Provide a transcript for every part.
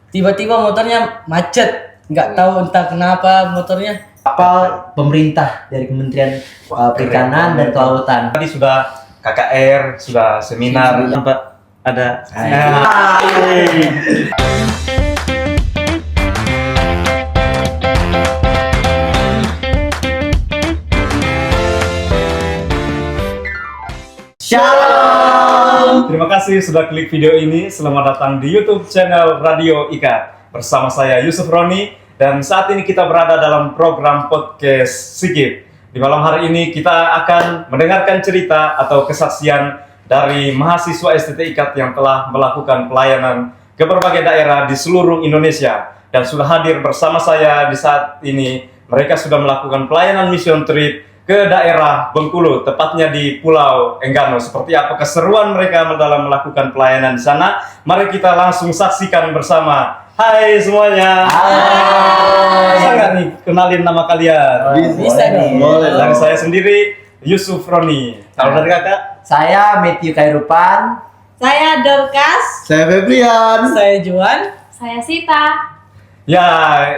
tiba-tiba motornya macet, nggak tahu entah kenapa motornya. Kapal pemerintah dari Kementerian Perikanan dan Kelautan. Tadi sudah KKR, sudah seminar, tempat ada. Shalom. Terima kasih sudah klik video ini. Selamat datang di YouTube channel Radio Ika. Bersama saya Yusuf Roni dan saat ini kita berada dalam program podcast Sikip. Di malam hari ini kita akan mendengarkan cerita atau kesaksian dari mahasiswa STT IKAT yang telah melakukan pelayanan ke berbagai daerah di seluruh Indonesia dan sudah hadir bersama saya di saat ini. Mereka sudah melakukan pelayanan mission trip ke daerah Bengkulu, tepatnya di Pulau Enggano. Seperti apa keseruan mereka dalam melakukan pelayanan di sana? Mari kita langsung saksikan bersama. Hai semuanya. Hai. Bisa nggak nih kenalin nama kalian? Bisa nih. Boleh. Dan saya sendiri Yusuf Roni. Kalau dari kakak? Saya Matthew Kairupan. Saya Dorcas. Saya Febrian. Saya Juan. Saya Sita. Ya,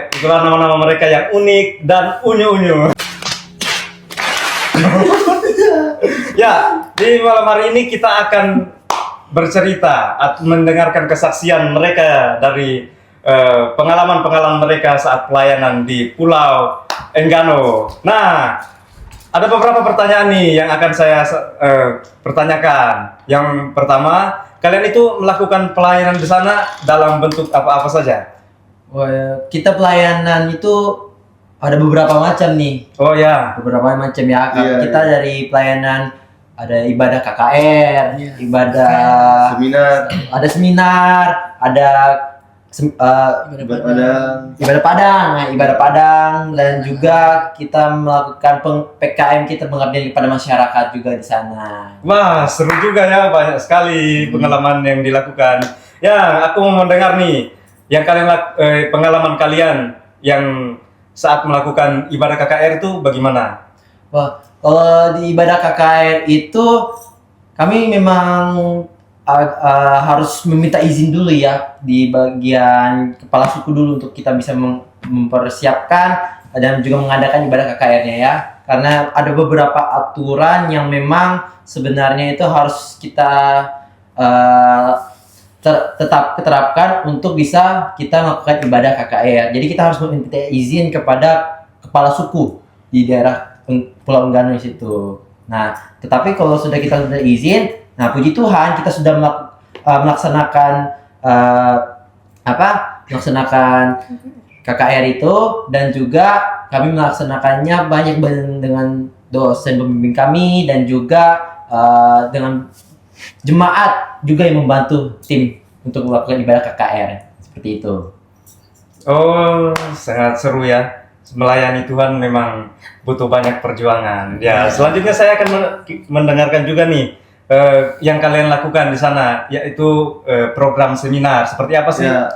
itulah nama-nama mereka yang unik dan unyu-unyu. Ya, di malam hari ini kita akan bercerita atau mendengarkan kesaksian mereka dari pengalaman-pengalaman mereka saat pelayanan di Pulau Enggano. Nah, ada beberapa pertanyaan nih yang akan saya pertanyakan. Yang pertama, kalian itu melakukan pelayanan di sana dalam bentuk apa-apa saja? Kita pelayanan itu ada beberapa macam nih. Oh ya. Beberapa macam ya. Iya, Kita dari pelayanan ada ibadah KKR, Iya. ibadah Seminar. ada seminar, ada ibadah padang dan juga kita melakukan PKM kita mengabdi kepada masyarakat juga di sana. Wah, seru juga ya, banyak sekali pengalaman yang dilakukan. Ya, aku mau mendengar nih, yang kalian pengalaman kalian yang saat melakukan ibadah KKR itu bagaimana? Wah, kalau di ibadah KKR itu kami memang harus meminta izin dulu ya di bagian kepala suku dulu untuk kita bisa mempersiapkan dan juga mengadakan ibadah KKR-nya ya. Karena ada beberapa aturan yang memang sebenarnya itu harus kita tetap terapkan untuk bisa kita melakukan ibadah KKR. Jadi kita harus meminta izin kepada kepala suku di daerah Pulau Enggano di situ. Nah, tetapi kalau sudah kita sudah izin, nah puji Tuhan kita sudah melaksanakan KKR itu dan juga kami melaksanakannya banyak dengan dosen pembimbing kami dan juga dengan jemaat juga yang membantu tim untuk melakukan ibadah KKR seperti itu. Oh, sangat seru ya. Melayani Tuhan memang butuh banyak perjuangan. Ya, selanjutnya saya akan mendengarkan juga nih yang kalian lakukan di sana, yaitu program seminar. Seperti apa sih? Ya.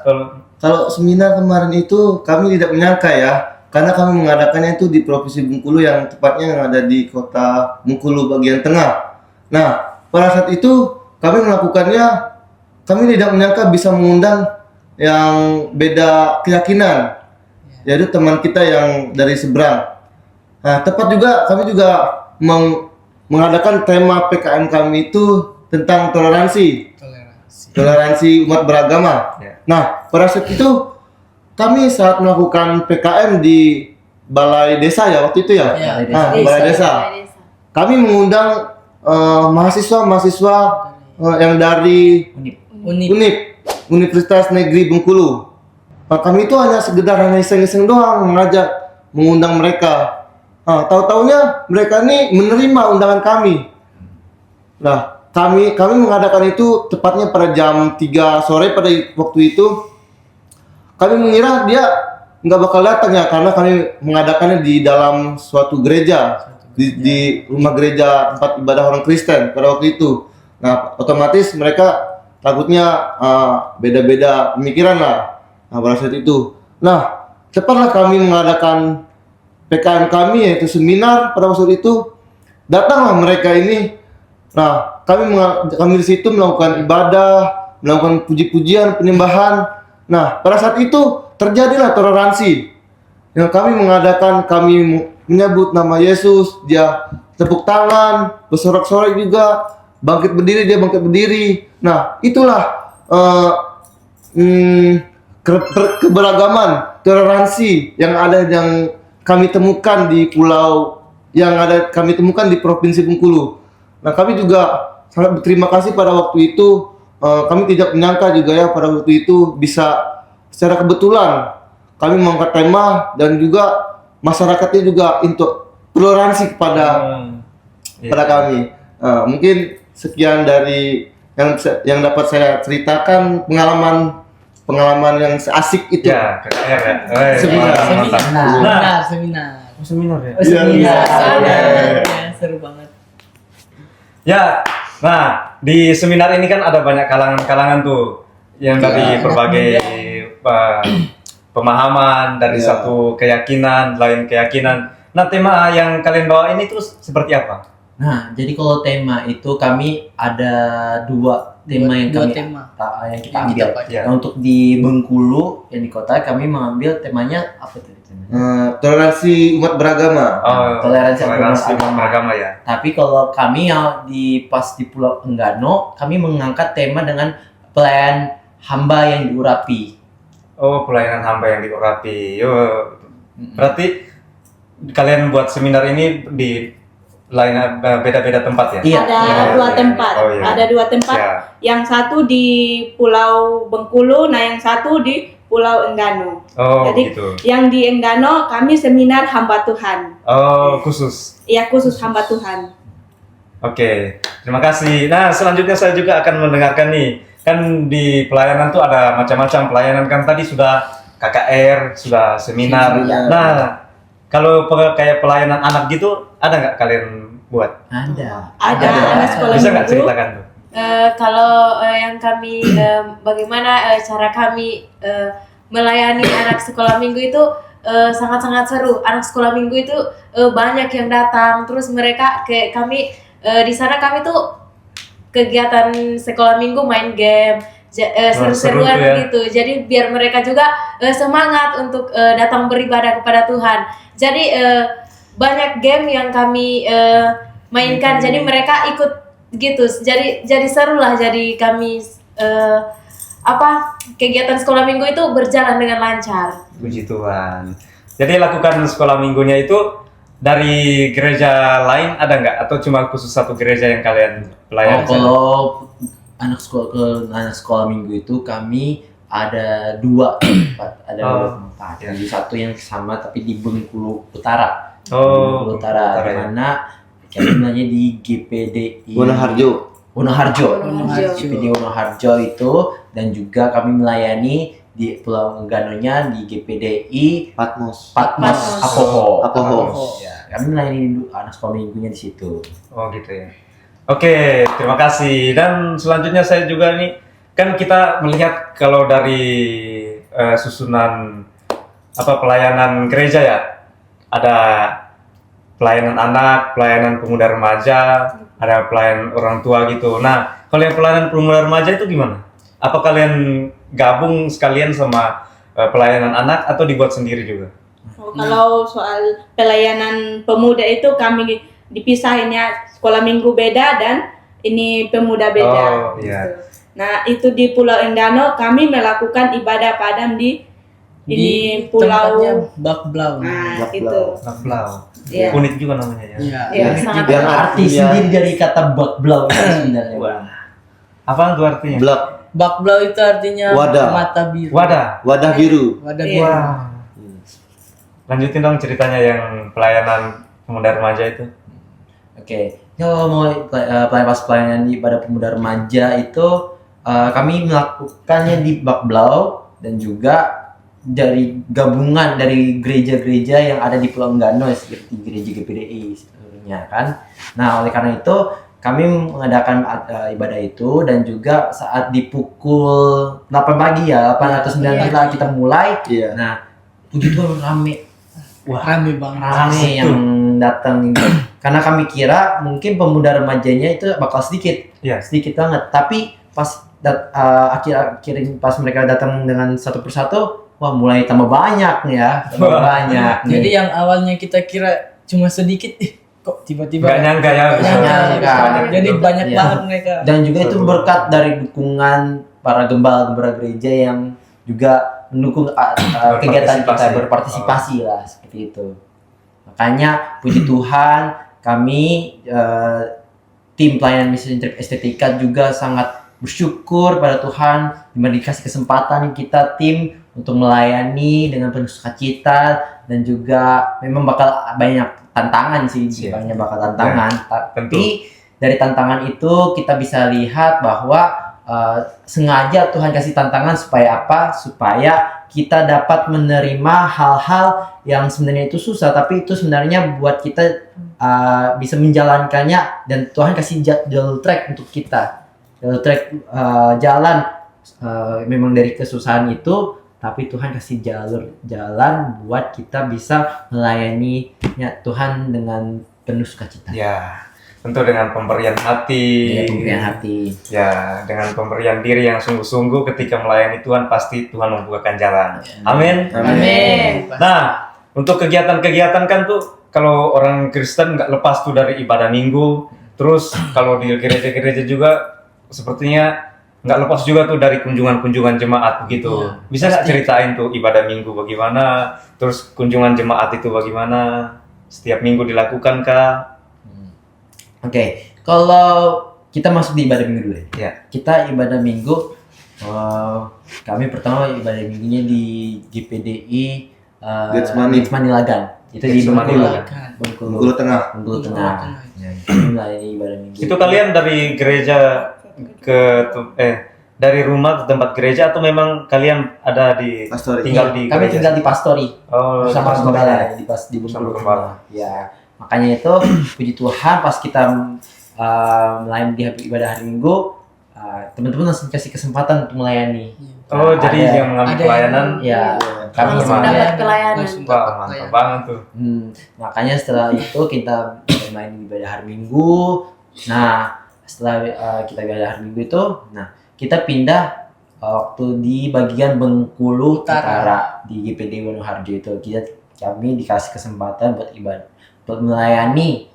Kalau seminar kemarin itu kami tidak menyangka ya, karena kami mengadakannya itu di Provinsi Bengkulu yang tepatnya yang ada di kota Bengkulu bagian tengah. Nah, pada saat itu kami melakukannya, kami tidak menyangka bisa mengundang yang beda keyakinan, yaitu teman kita yang dari seberang. Nah, tepat juga kami juga mengadakan tema PKM kami itu tentang toleransi umat beragama. Ya. Nah, pada saat itu kami saat melakukan PKM di Balai Desa ya waktu itu ya. Ya, Nah, Balai Desa. Kami mengundang mahasiswa-mahasiswa yang dari Unik. Universitas Negeri Bengkulu. Nah, kami itu hanya iseng-iseng doang mengundang mereka. Nah, tahu-taunya mereka ini menerima undangan kami. Nah, kami mengadakan itu tepatnya pada jam 3 sore pada waktu itu. Kami mengira dia nggak bakal datang ya karena kami mengadakannya di dalam suatu gereja di rumah gereja tempat ibadah orang Kristen pada waktu itu. Nah, otomatis mereka takutnya beda-beda pemikiran lah. Nah, pada saat itu. Nah, cepatlah kami mengadakan PKM kami yaitu seminar pada waktu itu. Datanglah mereka ini. Nah, kami di situ melakukan ibadah, melakukan puji-pujian, penyembahan. Nah, pada saat itu terjadilah toleransi. Yang kami menyebut nama Yesus, dia tepuk tangan, bersorak-sorai juga, bangkit berdiri. Nah, itulah keberagaman, toleransi yang kami temukan di Provinsi Bengkulu. Nah, kami juga sangat berterima kasih pada waktu itu. Kami tidak menyangka juga ya pada waktu itu bisa secara kebetulan kami mengangkat tema dan juga masyarakatnya juga untuk toleransi kepada kami. Mungkin sekian dari yang dapat saya ceritakan pengalaman yang asik itu. Ya, KKR ya. Seminar. Mantap. Seminar. Seminar ya. Ya, seru banget. Ya, nah di seminar ini kan ada banyak kalangan-kalangan tuh yang dari berbagai pemahaman, dari satu keyakinan, lain keyakinan. Nah, tema yang kalian bawa ini tuh seperti apa? Nah, jadi kalau tema itu kami ada dua tema yang Dua kami tema. yang kita Yang ambil. kita pakai. Nah, untuk di Bengkulu yang di kota kami mengambil temanya apa tadi temanya? Toleransi umat beragama. Toleransi umat beragama ya. Tapi kalau kami yang pas di Pulau Enggano, kami mengangkat tema dengan pelayan hamba yang diurapi. Oh, pelayanan hamba yang diurapi. Yo, berarti kalian buat seminar ini di lain beda-beda tempat ya? Iya. Ada dua tempat. Oh, iya. Ada dua tempat. Ya. Yang satu di Pulau Bengkulu, nah yang satu di Pulau Enggano. Oh, Jadi gitu. yang di Enggano kami seminar hamba Tuhan. Oh, khusus. Ya khusus hamba Tuhan. Oke, terima kasih. Nah, selanjutnya saya juga akan mendengarkan nih. Kan di pelayanan tuh ada macam-macam pelayanan, kan tadi sudah KKR, sudah seminar. Seminar. Nah, kalau kayak pelayanan anak gitu, ada nggak kalian buat? Ada. Ada anak sekolah Bisa nggak minggu. ceritakan tuh? Kalau yang kami bagaimana cara kami melayani anak sekolah minggu itu sangat-sangat seru. Anak sekolah minggu itu banyak yang datang, terus mereka kayak kami di sana kami tuh kegiatan sekolah minggu main game, seru-seruan seru tuh ya. gitu. Jadi biar mereka juga semangat untuk datang beribadah kepada Tuhan. Jadi banyak game yang kami mainkan. Jadi mereka ikut gitu. Jadi seru lah. Jadi kami kegiatan sekolah minggu itu berjalan dengan lancar. Puji Tuhan. Jadi lakukan sekolah minggunya itu dari gereja lain ada nggak? Atau cuma khusus satu gereja yang kalian pelayani? Kalau anak sekolah minggu itu kami ada dua tempat, ada dua tempat. Ya. Jadi satu yang sama tapi di Bengkulu Utara. Oh, Bengkulu Utara, Utara di ya. mana kami namanya di GPDI Wonoharjo. Wonoharjo. Wonoharjo. GPDI Wonoharjo itu, dan juga kami melayani di Pulau Engganonya di GPDI Patmos. Patmos Patmos. Apoho. Apoho. Ya, kami melayani anak sekolah minggunya di situ. Oh gitu ya. Oke, terima kasih. Dan selanjutnya saya juga nih, kan kita melihat kalau dari susunan pelayanan gereja ya, ada pelayanan anak, pelayanan pemuda remaja, ada pelayanan orang tua gitu. Nah, kalau yang pelayanan pemuda remaja itu gimana? Apa kalian gabung sekalian sama pelayanan anak atau dibuat sendiri juga? Kalau soal pelayanan pemuda itu kami dipisahin ya, sekolah minggu beda dan ini pemuda beda. Oh, iya. Gitu. Nah, itu di Pulau Enggano kami melakukan ibadah padam di ini pulau. tempatnya Bakblau. Nah, Bakblau. itu. Bakblau. Iya. Unik juga namanya ya. Iya. Iya, sangat Yang Arti artinya sendiri dari kata bakblau itu sebenarnya. Wah. Apa itu artinya? blak, Bakblau itu artinya Wadah. mata biru. Wadah biru. Wadah Iya. biru. Wah. Lanjutin dong ceritanya yang pelayanan pemuda remaja itu. Oke, kalau mau pelayanan pada pemuda remaja itu kami melakukannya di Bakblau dan juga dari gabungan dari gereja-gereja yang ada di Pulau Enggano seperti gereja GPDI sebenarnya kan. Nah, oleh karena itu kami mengadakan ibadah itu, dan juga saat di pukul 8 pagi ya, 8 atau 9 lah kita mulai. Iya. Nah, puji Tuhan rame Rame banget. rame yang datang ini. Karena kami kira mungkin pemuda remajanya itu bakal sedikit Iya. banget, tapi pas akhir-akhir ini pas mereka datang dengan satu persatu, wah mulai tambah banyak nih ya, tambah banyak nih. Jadi yang awalnya kita kira cuma sedikit, kok tiba-tiba Nggak nyangka ya bisa Nggak nyangka. banyak. jadi banyak Iya. banget mereka. Dan juga itu Betul. berkat dari dukungan para gembala-gembala gereja yang juga mendukung kegiatan kita, berpartisipasi lah seperti itu. Makanya puji Tuhan kami tim pelayanan misi Trip Estetika juga sangat bersyukur pada Tuhan dimana dikasih kesempatan kita tim untuk melayani dengan penuh sukacita, dan juga memang bakal banyak tantangan sih, Iya. banyak bakal tantangan. tentu. Tapi dari tantangan itu kita bisa lihat bahwa sengaja Tuhan kasih tantangan supaya apa? Supaya kita dapat menerima hal-hal yang sebenarnya itu susah, tapi itu sebenarnya buat kita bisa menjalankannya, dan Tuhan kasih jalur track untuk kita. Jalur track jalan memang dari kesusahan itu, tapi Tuhan kasih jalan buat kita bisa melayani Tuhan dengan penuh sukacita. Ya, tentu dengan pemberian hati. Dengan pemberian hati. Ya, dengan pemberian diri yang sungguh-sungguh ketika melayani Tuhan, pasti Tuhan membukakan jalan. Amin. Amin. Nah, untuk kegiatan-kegiatan kan tuh kalau orang Kristen nggak lepas tuh dari ibadah minggu. Terus kalau di gereja-gereja juga sepertinya nggak lepas juga tuh dari kunjungan-kunjungan jemaat begitu. Iya, Bisa nggak pasti. ceritain tuh ibadah minggu bagaimana? Terus kunjungan jemaat itu bagaimana? Setiap minggu dilakukan kah? Oke, kalau kita masuk di ibadah minggu dulu ya. Ya. Kita ibadah minggu, kami pertama ibadah minggunya di GPDI Getsemani Lagan. Itu di Getsemani Bengkulu. Lagan. Bengkulu Tengah. Bengkulu Tengah. Ya, kami melayani ibadah minggu. Itu kalian dari gereja dari rumah ke tempat gereja atau memang kalian ada di Pastori. tinggal di Kami gereja? tinggal di Pastori Oh, bersama di gembala Pastori. di Bersama Bengkulu gembala. Tengah. Ya, makanya itu puji Tuhan pas kita melayani di ibadah hari Minggu, teman-teman langsung kasih kesempatan untuk melayani. Oh, jadi Ada- yang mengambil ada pelayanan. Ya, kami Langsung melayani. dapat pelayanan. Langsung Wah, dapat mantap pelayanan. banget tuh. Makanya setelah itu kita bermain di ibadah hari Minggu. Nah, setelah kita ibadah hari Minggu itu, nah kita pindah waktu di bagian Bengkulu Utara di GPD Wonoharjo itu. Kami dikasih kesempatan buat ibadah, buat melayani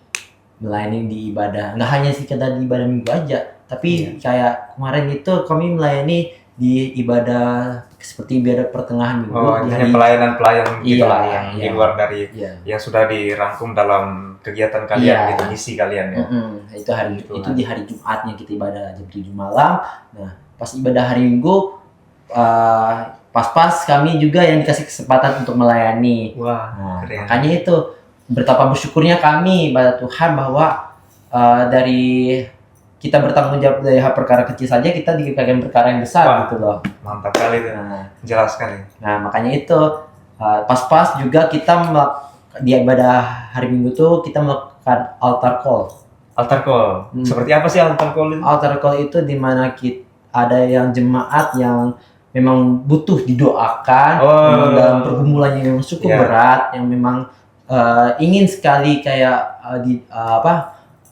di ibadah. Nggak hanya sih kita di ibadah Minggu aja, tapi kayak kemarin itu kami melayani di ibadah seperti ibadah pertengahan minggu. Oh, di hanya hari- pelayanan gitu Iya, lah yang di iya. luar dari Iya. yang sudah dirangkum dalam kegiatan kalian Iya. gitu, misi kalian ya. Itu hari Gitu itu lah. di hari Jumatnya kita ibadah jam 7 malam. Nah, pas ibadah hari Minggu pas-pas kami juga yang dikasih kesempatan untuk melayani. Wah, Nah, keren. makanya itu betapa bersyukurnya kami pada Tuhan bahwa dari kita bertanggung jawab dari hal perkara kecil saja kita diberikan perkara yang besar Wah. gitu loh. Mantap kali tuh. Nah, Jelas sekali. makanya itu pas-pas juga kita di ibadah hari Minggu tuh kita melakukan altar call. Altar call. Seperti apa sih altar call itu? Altar call itu di mana ada yang jemaat yang memang butuh didoakan, memang dalam pergumulan yang memang cukup Iya. berat, yang memang ingin sekali kayak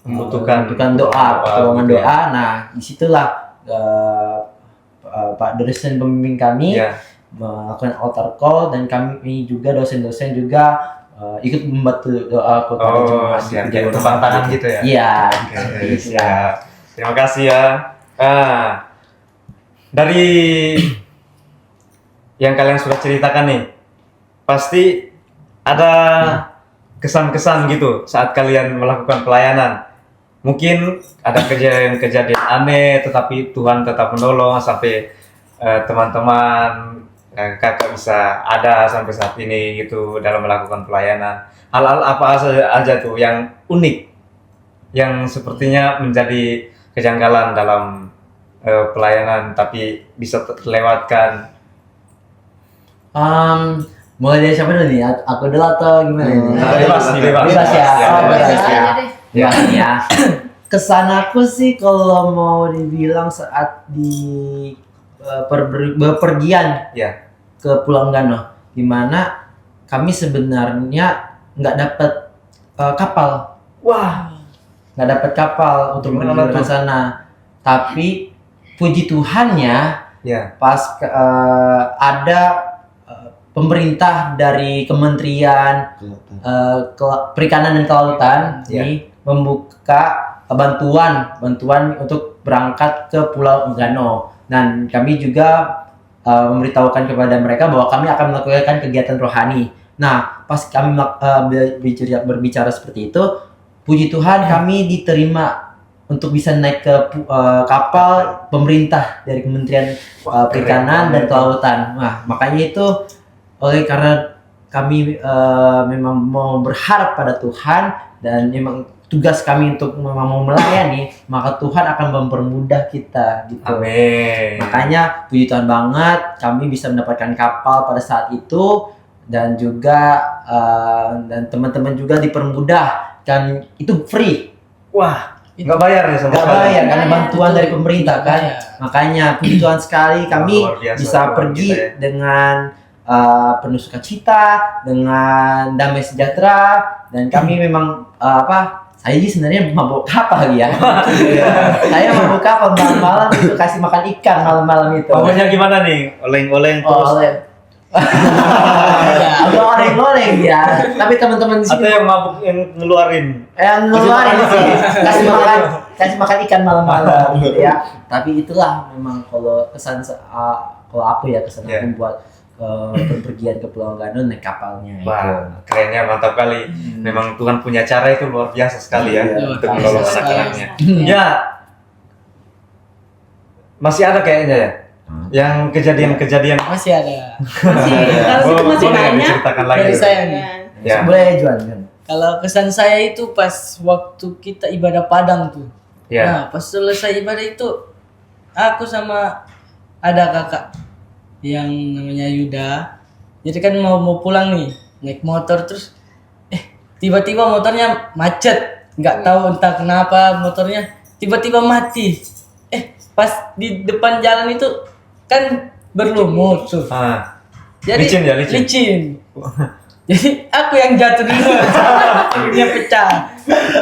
Membutuhkan doa, pertolongan gitu ya. doa. Nah, disitulah Pak dosen pembimbing kami Iya. melakukan altar call, dan kami juga dosen-dosen juga ikut membantu doa kepada Oh, jemaat. siap. di Kayak Jawa tepuk tangan Barat. gitu ya? Iya. Oke, gitu. siap. Terima kasih ya. Dari yang kalian sudah ceritakan nih, pasti ada kesan-kesan gitu saat kalian melakukan pelayanan. Mungkin ada kejadian-kejadian aneh, tetapi Tuhan tetap menolong sampai teman-teman kakak bisa ada sampai saat ini gitu dalam melakukan pelayanan. Hal-hal apa aja tuh yang unik, yang sepertinya menjadi kejanggalan dalam pelayanan tapi bisa terlewatkan. Mulai dari siapa dulu nih? Aku dulu atau gimana nih? Bebas nih, bebas. Bebas ya. Ya, Oh, bebas. bebas ya. Aja deh. Bebas ya. Kesan aku sih kalau mau dibilang saat di bepergian Ya. ke Pulau Enggano, di mana kami sebenarnya nggak dapat kapal. Wah, Nggak dapat kapal untuk Gimana menuju ke tuh? sana, tapi puji Tuhannya Ya. pas ada pemerintah dari Kementerian Perikanan dan Kelautan Ya. ini membuka bantuan untuk berangkat ke Pulau Enggano, dan kami juga memberitahukan kepada mereka bahwa kami akan melakukan kegiatan rohani. Nah, pas kami berbicara seperti itu, puji Tuhan kami diterima untuk bisa naik ke kapal pemerintah dari Kementerian Perikanan dan Kelautan. Nah, makanya itu karena kami memang mau berharap pada Tuhan dan memang tugas kami untuk memang mau melayani, maka Tuhan akan mempermudah kita gitu. Amin. Makanya puji Tuhan banget kami bisa mendapatkan kapal pada saat itu, dan juga dan teman-teman juga dipermudah, dan itu free. Wah, nggak bayar ya sama Gak sekali. bayar karena Bayar, bantuan dari pemerintah kan. Bayar. Makanya puji Tuhan sekali kami Luar biasa bisa Tuhan pergi kita ya. dengan penuh sukacita, dengan damai sejahtera, dan kami memang saya sih sebenarnya mabuk kapal ya. Saya mabuk kapal malam-malam itu kasih makan ikan malam-malam itu. Pokoknya gimana nih? Oleng-oleng terus. Oleh. Agak oleng-oleng ya. Tapi teman-teman di Atau sini yang mabuk yang ngeluarin? yang ngeluarin sih kasih makan ikan malam-malam gitu ya. Tapi itulah memang kalau kesan kalau aku ya kesan Yeah. aku buat berpergian ke Pulau Enggano naik kapalnya. Wah, kerennya mantap kali. Memang Tuhan punya cara itu luar biasa sekali ya Iya, untuk luar menolong biasa anak-anaknya. sekali. Ya, masih ada kayaknya ya, yang kejadian-kejadian. Masih ada Masih, kalau itu masih boleh banyak. diceritakan lagi. dari saya nih. Ya. Boleh Juan kan? Kalau kesan saya itu pas waktu kita ibadah Padang tuh. Ya. Nah, pas selesai ibadah itu aku sama ada kakak yang namanya Yuda. Jadi kan mau pulang nih, naik motor terus tiba-tiba motornya macet. Nggak tahu entah kenapa motornya tiba-tiba mati. Pas di depan jalan itu kan berlumut tuh. Ah, Jadi licin ya, licin. licin. Jadi aku yang jatuh duluan. Dia pecah.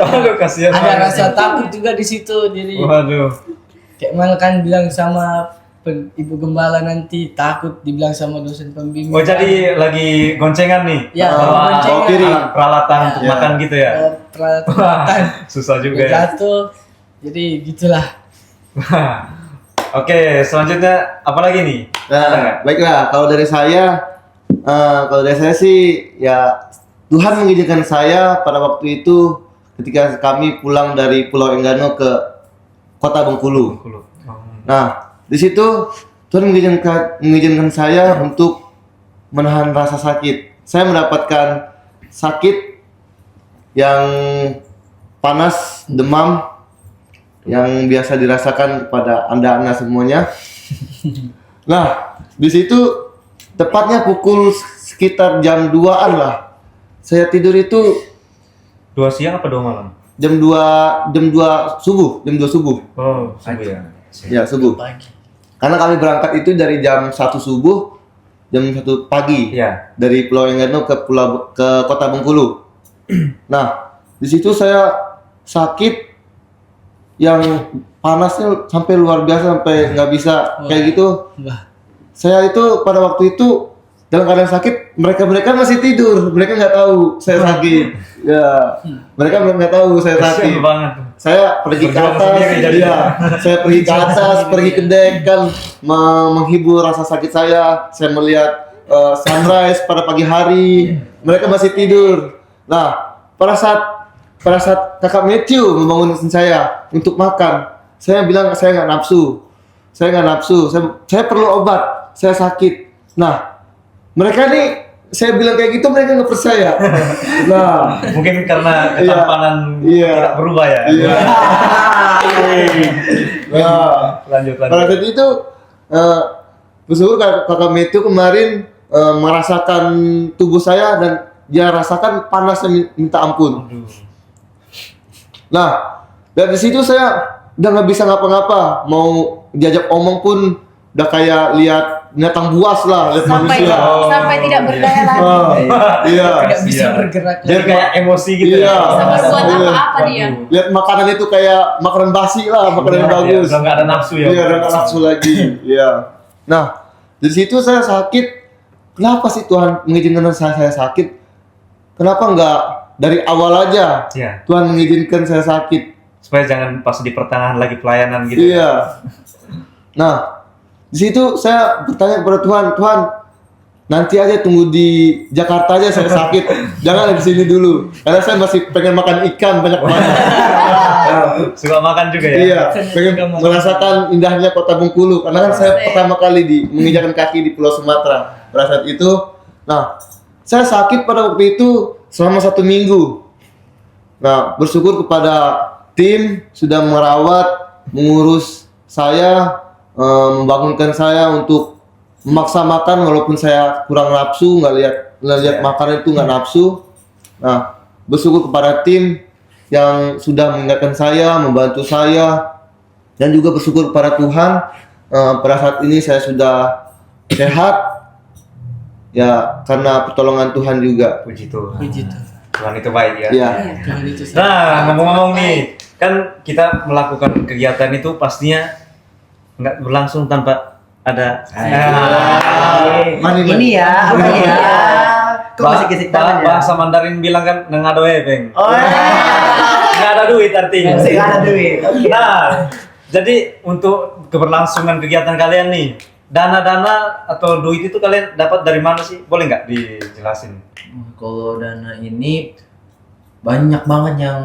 Waduh, kasihan Ada banget. rasa takut juga di situ. Jadi Waduh. kayak malah kan bilang sama ibu gembala nanti takut dibilang sama dosen pembimbing. Oh, jadi lagi goncengan nih? Ya, Bawa goncengan. kiri. alat peralatan untuk Ya. makan gitu ya? Peralatan Susah juga dia ya. jatuh. Jadi gitulah. Oke, selanjutnya apa lagi nih? Ada nggak? Nah, baiklah, kalau dari saya sih ya Tuhan mengizinkan saya pada waktu itu ketika kami pulang dari Pulau Enggano ke Kota Bengkulu. Bengkulu. Oh. Nah, di situ Tuhan mengizinkan saya untuk menahan rasa sakit. Saya mendapatkan sakit yang panas, demam yang biasa dirasakan kepada Anda semuanya. Nah, di situ tepatnya pukul sekitar jam 2-an lah. Saya tidur itu 2 siang apa 2 malam? jam 2 subuh, jam 2 subuh. Oh, subuh ya. Ya, subuh. Pagi. Karena kami berangkat itu dari jam 1 subuh, jam 1 pagi. Iya. Dari Pulau Enggano ke Kota Bengkulu. Nah, di situ saya sakit yang panasnya sampai luar biasa, sampai nggak bisa kayak gitu. Wah. Saya itu pada waktu itu dalam keadaan sakit, mereka masih tidur, mereka nggak tahu saya sakit. Ya, mereka nggak tahu saya sakit. Kasian banget. Saya pergi ke Berjuang atas, sendiri jadi. ya. Saya pergi ke atas, pergi ke dek kan, menghibur rasa sakit saya. Saya melihat sunrise pada pagi hari. Mereka masih tidur. Nah, pada saat kakak Matthew membangunkan saya untuk makan, saya bilang saya nggak nafsu. Saya perlu obat. Saya sakit. Nah, mereka nih, saya bilang kayak gitu mereka nggak percaya. Nah, Mungkin karena ketampanan Iya. tidak berubah ya. iya. Nah, Lanjut. pada saat itu bersyukur kakak Matthew kemarin merasakan tubuh saya dan dia rasakan panasnya minta ampun. Aduh. Nah, dari situ saya udah nggak bisa ngapa-ngapa, mau diajak omong pun udah kayak lihat binatang buas lah, lihat sampai manusia. sampai tidak berdaya lagi. Iya. Tidak bisa Siap. bergerak. Jadi kayak emosi gitu Iya. ya. Bisa berbuat Iya. apa-apa dia. Lihat makanan itu kayak makanan basi lah, makanan yang bagus. Udah nggak ada nafsu ya. Iya, udah nggak nafsu lagi. Iya. Nah, dari situ saya sakit. Kenapa sih Tuhan mengizinkan saya sakit? Kenapa nggak dari awal aja Iya. Tuhan mengizinkan saya sakit? Supaya jangan pas di pertengahan lagi pelayanan gitu. Iya. Nah, di situ saya bertanya kepada Tuhan, Tuhan, nanti aja tunggu di Jakarta aja saya sakit, jangan di sini dulu, karena saya masih pengen makan ikan banyak-banyak. Suka makan juga ya. Iya, pengen merasakan indahnya kota Bengkulu, karena kan saya pertama kali menginjakan kaki di Pulau Sumatera pada saat itu. Nah, saya sakit pada waktu itu selama 1 minggu. Nah, bersyukur kepada tim sudah merawat, mengurus saya, membangunkan saya untuk memaksa makan walaupun saya kurang nafsu, nggak lihat makanan itu nggak nafsu. Nah, bersyukur kepada tim yang sudah mengingatkan saya, membantu saya, dan juga bersyukur kepada Tuhan pada saat ini saya sudah sehat ya karena pertolongan Tuhan juga. Puji Tuhan. Puji Tuhan. Tuhan itu baik ya. Iya. Tuhan itu Nah, ngomong-ngomong nih, kan kita melakukan kegiatan itu pastinya nggak berlangsung tanpa ada. Mani. Ini ya, apa ya? Kok masih kisik tangan ya? Bahasa Mandarin bilang kan nengadoe, Beng. Oh, Nggak ada duit artinya. masih nggak ada duit. Nah, jadi untuk keberlangsungan kegiatan kalian nih, dana-dana atau duit itu kalian dapat dari mana sih? Boleh nggak dijelasin? Kalau dana ini banyak banget yang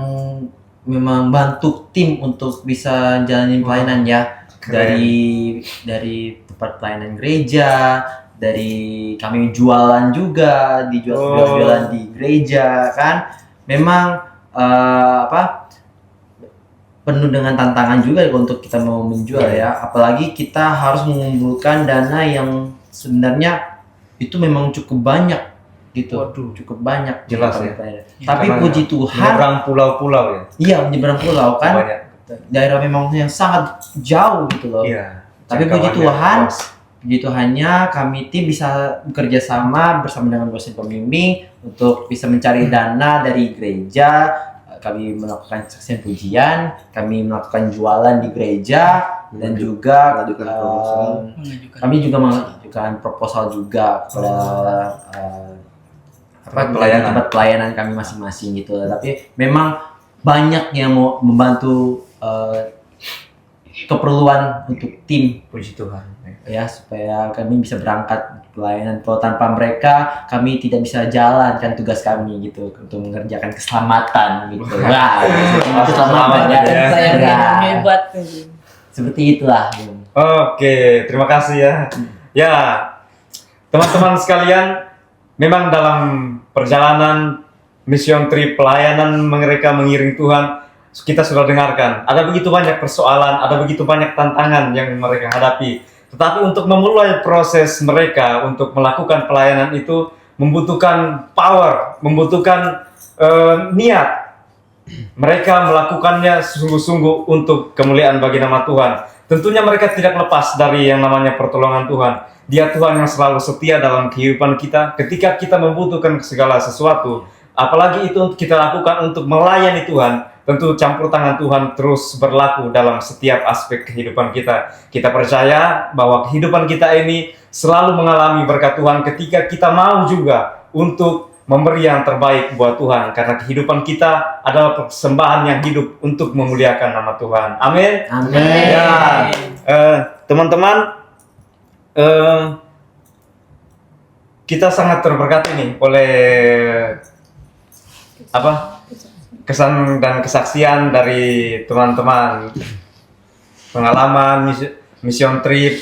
memang bantu tim untuk bisa jalanin pelayanan ya. Keren. Dari tempat pelayanan gereja, dari kami jualan juga, jualan di gereja kan. Memang penuh dengan tantangan juga untuk kita mau menjual ya. Apalagi kita harus mengumpulkan dana yang sebenarnya itu memang cukup banyak gitu. Waduh. Cukup banyak. Jelas gitu, ya. pelayanan. Tapi Karena puji Tuhan, menyeberang pulau-pulau ya. iya menyeberang pulau kan. Banyak. Daerah memang yang sangat jauh gitu loh. Iya. Tapi puji Jangkauannya Tuhan, luas. puji Tuhannya kami tim bisa bekerja sama bersama dengan dosen pembimbing untuk bisa mencari dana dari gereja. Kami melakukan saksian pujian, kami melakukan jualan di gereja dan juga mengajukan proposal. kami juga mengajukan proposal juga kepada tempat pelayanan kami masing-masing gitu. Tapi memang banyak yang mau membantu keperluan untuk tim Puji Tuhan. ya supaya kami bisa berangkat pelayanan. Kalau tanpa mereka kami tidak bisa jalankan tugas kami gitu untuk mengerjakan keselamatan gitu. Wah, keselamatan ya. Pelayanan Ya. yang hebat. Seperti itulah. Oke, terima kasih ya. Ya, teman-teman sekalian, memang dalam perjalanan mission trip pelayanan mereka mengiring Tuhan, kita sudah dengarkan. Ada begitu banyak persoalan, ada begitu banyak tantangan yang mereka hadapi. Tetapi untuk memulai proses mereka untuk melakukan pelayanan itu membutuhkan power, membutuhkan niat. Mereka melakukannya sungguh-sungguh untuk kemuliaan bagi nama Tuhan. Tentunya mereka tidak lepas dari yang namanya pertolongan Tuhan. Dia Tuhan yang selalu setia dalam kehidupan kita ketika kita membutuhkan segala sesuatu. Apalagi itu kita lakukan untuk melayani Tuhan. Tentu campur tangan Tuhan terus berlaku dalam setiap aspek kehidupan kita. Kita percaya bahwa kehidupan kita ini selalu mengalami berkat Tuhan ketika kita mau juga untuk memberi yang terbaik buat Tuhan. Karena kehidupan kita adalah persembahan yang hidup untuk memuliakan nama Tuhan. Amin. Amin. Ya, teman-teman, kita sangat terberkati nih oleh kesan dan kesaksian dari teman-teman, pengalaman mission trip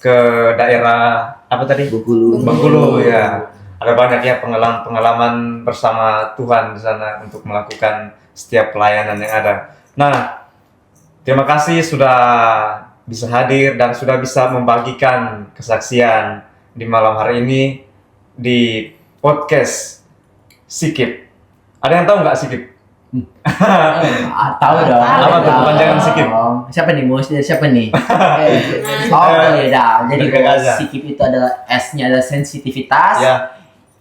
ke daerah Bengkulu ya. Ada banyak ya pengalaman bersama Tuhan di sana untuk melakukan setiap pelayanan yang ada. Nah, terima kasih sudah bisa hadir dan sudah bisa membagikan kesaksian di malam hari ini di podcast Sikip. Ada yang tahu nggak Sikip? Tahu dong. Apa tuh kepanjangan Sikip? Siapa nih bos? Siapa nih? Oh beda. Jadi Beda bos, aja. Sikip itu adalah S-nya adalah sensitivitas, Ya.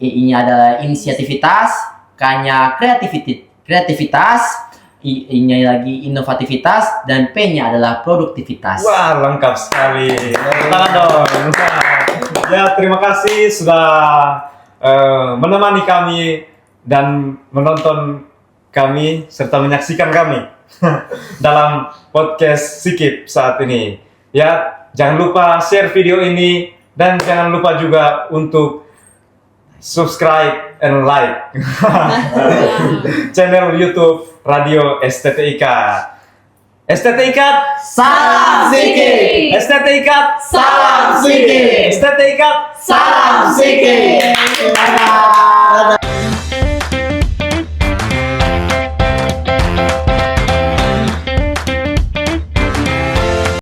I-nya adalah inisiativitas, K-nya kreativitas, I-nya lagi inovativitas, dan P-nya adalah produktivitas. Wah, lengkap sekali. Tepuk tangan dong. Ya, terima kasih sudah menemani kami dan menonton kami serta menyaksikan kami dalam podcast Sikip saat ini. Ya, jangan lupa share video ini dan jangan lupa juga untuk subscribe and like channel YouTube Radio STTIK. STTIK, Salam Sikip! STTIK, Salam Sikip! STTIK, Salam Sikip!